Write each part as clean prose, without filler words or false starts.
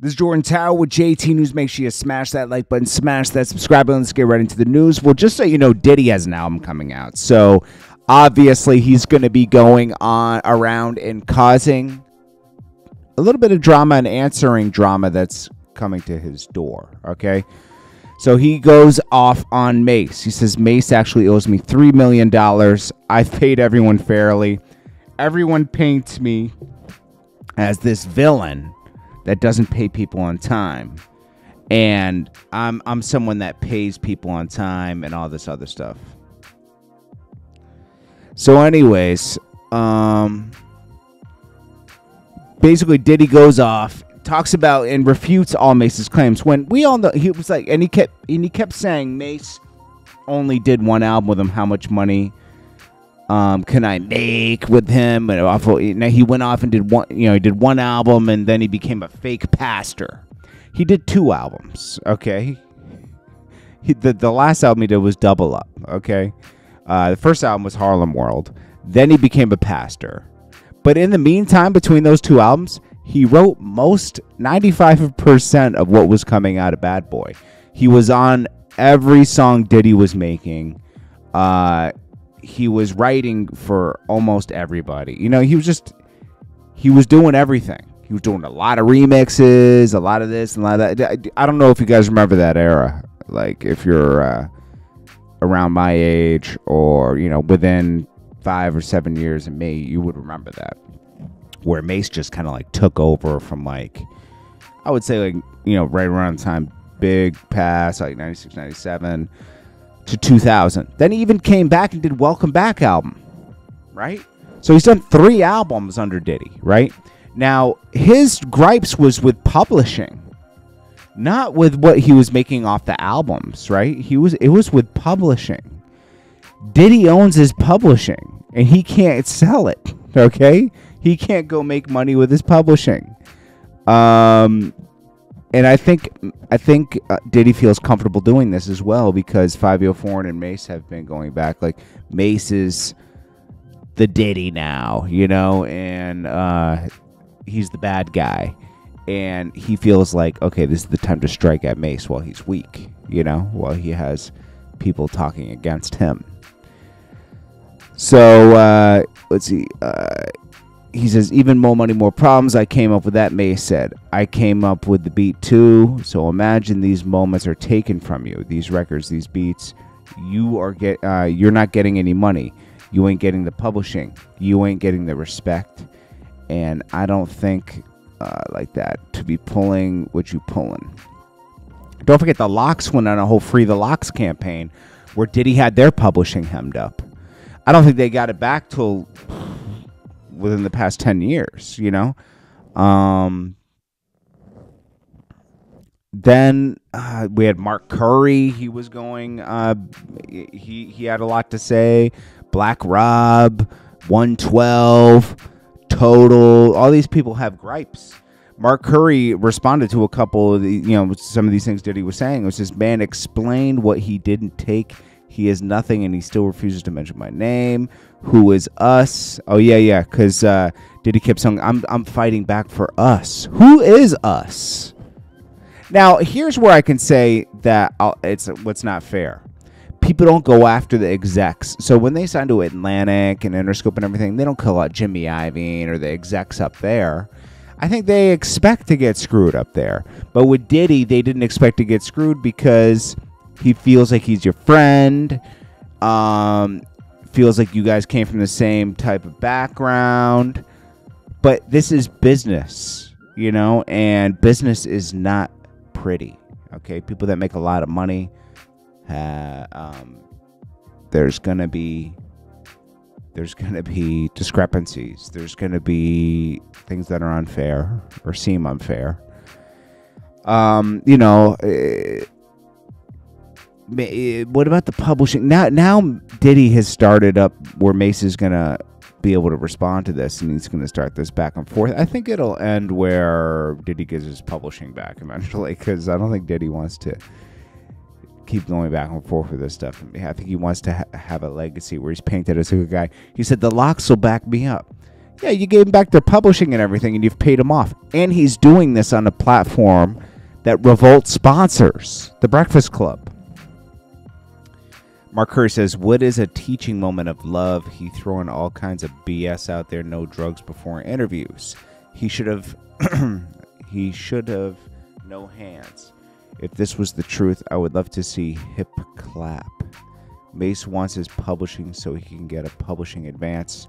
This is Jordan Tower with JT News. Make sure you smash that like button, smash that subscribe button. Let's get right into the news. Well, just so you know, Diddy has an album coming out. So, obviously, he's going to be going on around and causing a little bit of drama and answering drama that's coming to his door, okay? So, he goes off on MASE. He says, MASE actually owes me $3 million. I've paid everyone fairly. Everyone paints me as this villain that doesn't pay people on time, and I'm someone that pays people on time and all this other stuff. So anyways, basically Diddy goes off, talks about and refutes all Mace's claims, when we all know he was like, and he kept saying Mace only did one album with him. How much money can I make with him? And now he went off and did one album, and then he became a fake pastor. He did 2 albums, okay? The last album he did was Double Up, okay? The first album was Harlem World. Then he became a pastor. But in the meantime, between those 2 albums, he wrote 95% of what was coming out of Bad Boy. He was on every song Diddy was making. He was writing for almost everybody. You know, he was doing everything. He was doing a lot of remixes, a lot of this and a lot of that. I don't know if you guys remember that era. Like, if you're around my age, or, you know, within 5 or 7 years of me, you would remember that. Where Mace just kind of like took over from, like, I would say, like, you know, right around the time Big Pass, like 96, 97. To 2000. Then he even came back and did Welcome Back album, right? So he's done 3 albums under Diddy, right? Now, his gripes was with publishing, not with what he was making off the albums, right? It was with publishing. Diddy owns his publishing, and he can't sell it, okay? He can't go make money with his publishing. And I think Diddy feels comfortable doing this as well, because 504 and Mace have been going back. Like, Mace is the Diddy now, you know, and he's the bad guy. And he feels like, okay, this is the time to strike at Mace while he's weak, you know, while he has people talking against him. So, let's see. He says, even more money, more problems. I came up with that, Mace said. I came up with the beat too. So imagine these moments are taken from you. These records, these beats. You're not getting any money. You ain't getting the publishing. You ain't getting the respect. And I don't think like that to be pulling what you pulling. Don't forget the Locks went on a whole Free the Locks campaign where Diddy had their publishing hemmed up. I don't think they got it back till within the past 10 years, you know. Then we had Mark Curry. He was going. He had a lot to say. Black Rob, 112, Total. All these people have gripes. Mark Curry responded to a couple of the, you know, some of these things Diddy was saying. It was this man explained what he didn't take. He is nothing, and he still refuses to mention my name. Who is us? Oh, yeah, because Diddy kept saying, I'm fighting back for us. Who is us? Now, here's where I can say that it's what's not fair. People don't go after the execs. So when they sign to Atlantic and Interscope and everything, they don't call out Jimmy Iovine or the execs up there. I think they expect to get screwed up there. But with Diddy, they didn't expect to get screwed because he feels like he's your friend. Feels like you guys came from the same type of background. But this is business, you know, and business is not pretty. Okay, people that make a lot of money, there's gonna be discrepancies. There's gonna be things that are unfair or seem unfair. You know. What about the publishing? Now Diddy has started up where Mace is going to be able to respond to this, and he's going to start this back and forth. I think it'll end where Diddy gives his publishing back eventually, because I don't think Diddy wants to keep going back and forth with this stuff. I think he wants to have a legacy where he's painted as a good guy. He said, the Locks will back me up. Yeah, you gave him back their publishing and everything, and you've paid him off. And he's doing this on a platform that Revolt sponsors, The Breakfast Club. Mark Curry says, what is a teaching moment of love? He throwing all kinds of BS out there, no drugs before interviews. He should have no hands. If this was the truth, I would love to see hip clap. Mace wants his publishing so he can get a publishing advance.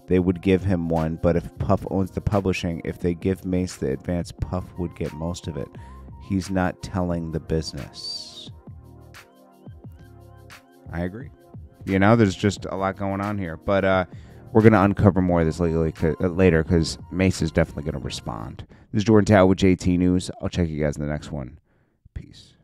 They would give him one, but if Puff owns the publishing, if they give Mace the advance, Puff would get most of it. He's not telling the business. I agree. You know, there's just a lot going on here. But we're going to uncover more of this later because Mace is definitely going to respond. This is Jordan Tower with JT News. I'll check you guys in the next one. Peace.